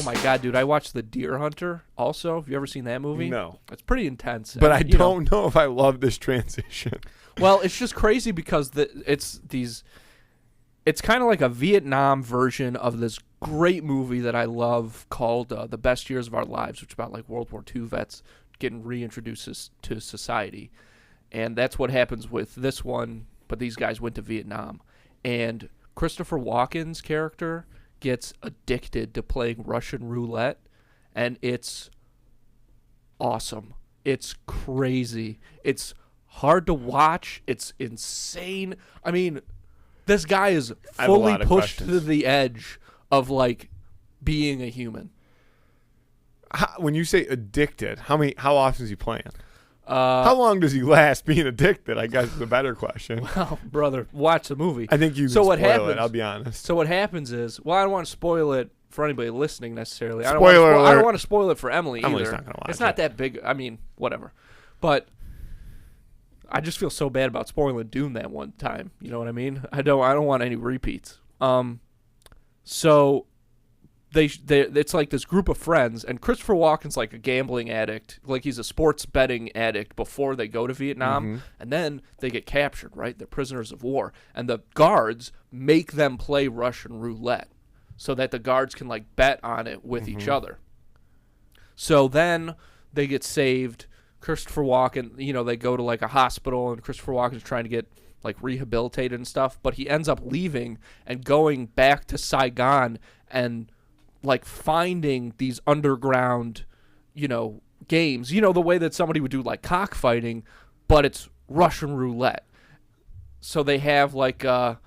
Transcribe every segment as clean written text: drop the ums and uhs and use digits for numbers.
my God, dude. I watched The Deer Hunter also. Have you ever seen that movie? No. It's pretty intense. But I you don't know if I love this transition. Well, it's just crazy because it's kind of like a Vietnam version of this great movie that I love called The Best Years of Our Lives, which is about like World War II vets getting reintroduced to society. And that's what happens with this one, but these guys went to Vietnam. And Christopher Walken's character gets addicted to playing Russian roulette, and it's awesome. It's crazy. It's hard to watch. It's insane. I mean, this guy is fully pushed to the edge of like being a human. When you say addicted, how often is he playing? How long does he last being addicted, I guess is the better question. Well, brother, watch the movie. I think you can spoil it, I'll be honest. So what happens is, well, I don't want to spoil it for anybody listening necessarily. Spoiler alert. I don't want to spoil it for Emily either. Emily's not going to watch it. It's not that big. I mean, whatever. But I just feel so bad about spoiling Dune that one time. You know what I mean? I don't want any repeats. So it's like this group of friends, and Christopher Walken's like a gambling addict, like he's a sports betting addict before they go to Vietnam, and then they get captured, right? They're prisoners of war, and the guards make them play Russian roulette so that the guards can like bet on it with each other. So then they get saved. Christopher Walken, they go to like a hospital, and Christopher Walken's trying to get like rehabilitated and stuff, but he ends up leaving and going back to Saigon and like finding these underground, games, the way that somebody would do like cockfighting, but it's Russian roulette. So they have like, they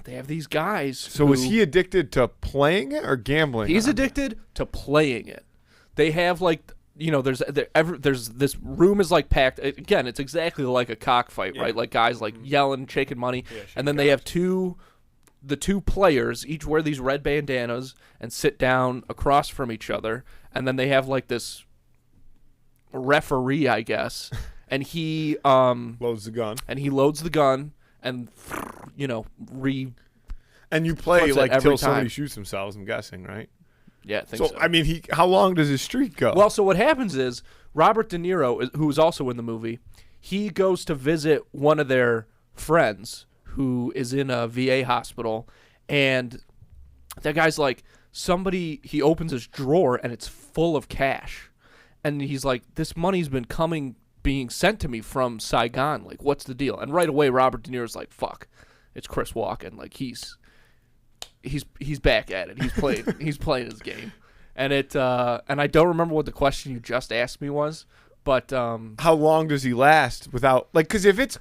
have these guys. So was he addicted to playing it or gambling? He's addicted to playing it. They have like, there's this room is like packed. Again, it's exactly like a cockfight, right? Like guys like yelling, shaking money. Yeah, and then they have the two players each wear these red bandanas and sit down across from each other, and then they have like this referee, I guess, and he loads the gun, and and and you play like till somebody time. Shoots themselves, I'm guessing, right? Yeah, I think so. I mean, how long does his streak go? Well, so what happens is Robert De Niro, who is also in the movie, he goes to visit one of their friends who is in a VA hospital, and that guy's like, he opens his drawer and it's full of cash, and he's like, this money's been being sent to me from Saigon, like what's the deal? And right away Robert De Niro's like, fuck, it's Chris Walken, like he's back at it, he's playing his game, and and I don't remember what the question you just asked me was. But how long does he last without, like, because if it's,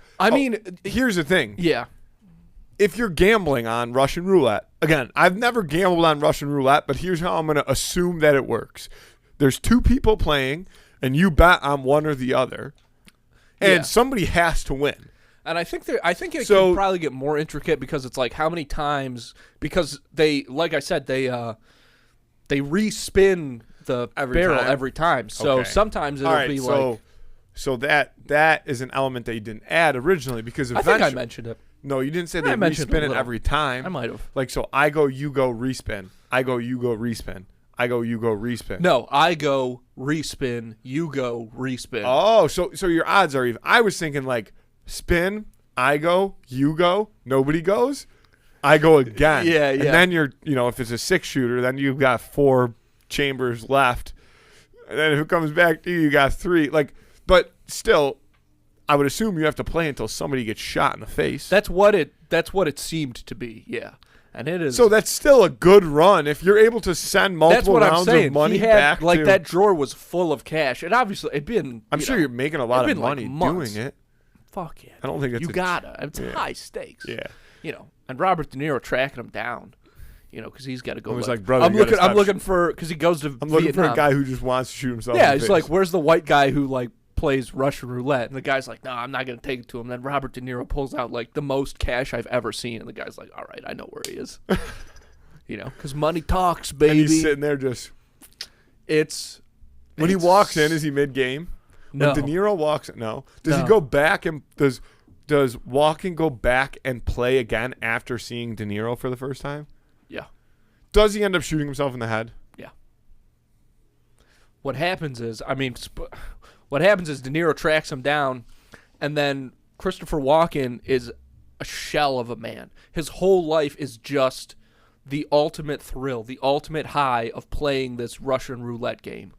here's the thing. Yeah. If you're gambling on Russian roulette, again, I've never gambled on Russian roulette, but here's how I'm going to assume that it works. There's two people playing, and you bet on one or the other, and somebody has to win. And I think it could probably get more intricate because it's like how many times, because they, like I said, they respin the barrel every time. So sometimes it'll be like. So that is an element that you didn't add originally because eventually. I think I mentioned it. No, you didn't say they respin it every time. I might have. Like, so I go, you go, respin. I go, you go, respin. I go, you go, respin. No, I go, respin. You go, respin. Oh, so your odds are even. I was thinking like spin, I go, you go, nobody goes. I go again. Yeah. And then you're, if it's a 6-shooter, then you've got 4 chambers left. And then if it comes back to you, you got 3. Like, but still, I would assume you have to play until somebody gets shot in the face. That's what it seemed to be, yeah. And it is. So that's still a good run if you're able to send multiple rounds of money back. Like that drawer was full of cash, and obviously it'd been. I'm sure you're making a lot of money doing it. Fuck yeah! I don't think it's. You gotta. It's high stakes. Yeah. And Robert De Niro tracking him down. Because he's got to go. He's like, brother, I'm looking for because he goes to. I'm looking for a guy who just wants to shoot himself. Yeah, in the he's face. like, where's the white guy who like plays Russian roulette? And the guy's like, no, I'm not gonna take it to him. Then Robert De Niro pulls out like the most cash I've ever seen, and the guy's like, all right, I know where he is. Because money talks, baby. And he's sitting there just. When he walks in, is he mid game? No. When De Niro walks in, no. Does he go back and does Walken go back and play again after seeing De Niro for the first time? Yeah. Does he end up shooting himself in the head? what happens is, what happens is De Niro tracks him down, and then Christopher Walken is a shell of a man. His whole life is just the ultimate thrill, the ultimate high of playing this Russian roulette game.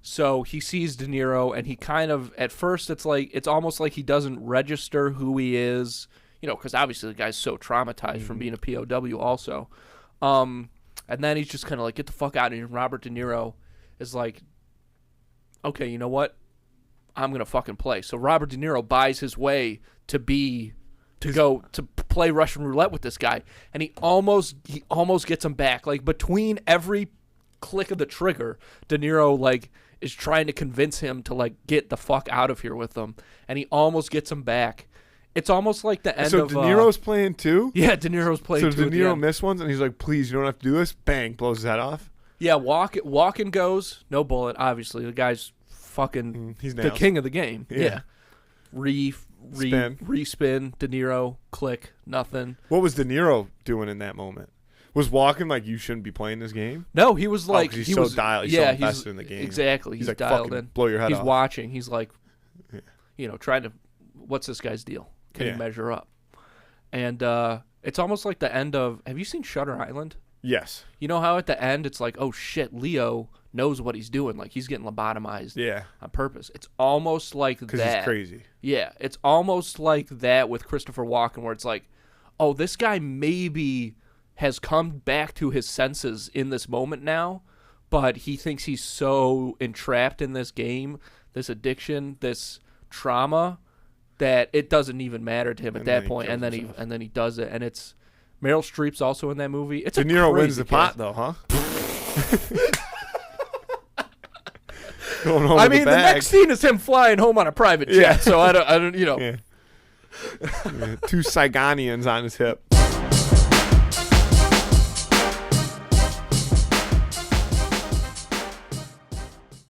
So he sees De Niro, and he kind of, at first, it's almost like he doesn't register who he is, because obviously the guy's so traumatized from being a POW also. And then he's just kind of like, get the fuck out of here. And Robert De Niro is like, okay, you know what? I'm going to fucking play. So Robert De Niro buys his way to go to play Russian roulette with this guy. And he almost gets him back. Like, between every click of the trigger, De Niro, like, is trying to convince him to, like, get the fuck out of here with them. And he almost gets him back. It's almost like the end of... So De Niro's playing too? Yeah, De Niro's playing too. So De Niro missed ones, and he's like, please, you don't have to do this. Bang, blows his head off. Yeah, Walken goes, no bullet, obviously. The guy's fucking he's the king of the game. Yeah. Spin. Respin, De Niro, click, nothing. What was De Niro doing in that moment? Was Walken like, you shouldn't be playing this game? No, he was like... 'cause he's so dialed. He's so invested in the game. Exactly. He's like, dialed in. Blow your head off. He's watching. He's like, trying to... What's this guy's deal? Can he measure up? And it's almost like the end of... Have you seen Shutter Island? Yes. You know how at the end it's like, oh shit, Leo knows what he's doing. Like, he's getting lobotomized on purpose. It's almost like that. Because he's crazy. Yeah. It's almost like that with Christopher Walken, where it's like, oh, this guy maybe has come back to his senses in this moment now, but he thinks he's so entrapped in this game, this addiction, this trauma, that it doesn't even matter to him at that point. And then he does it, and it's Meryl Streep's also in that movie. It's De Niro wins the pot though, huh? Going home with the next scene is him flying home on a private jet. So I don't. Yeah. 2 Saigonians on his hip.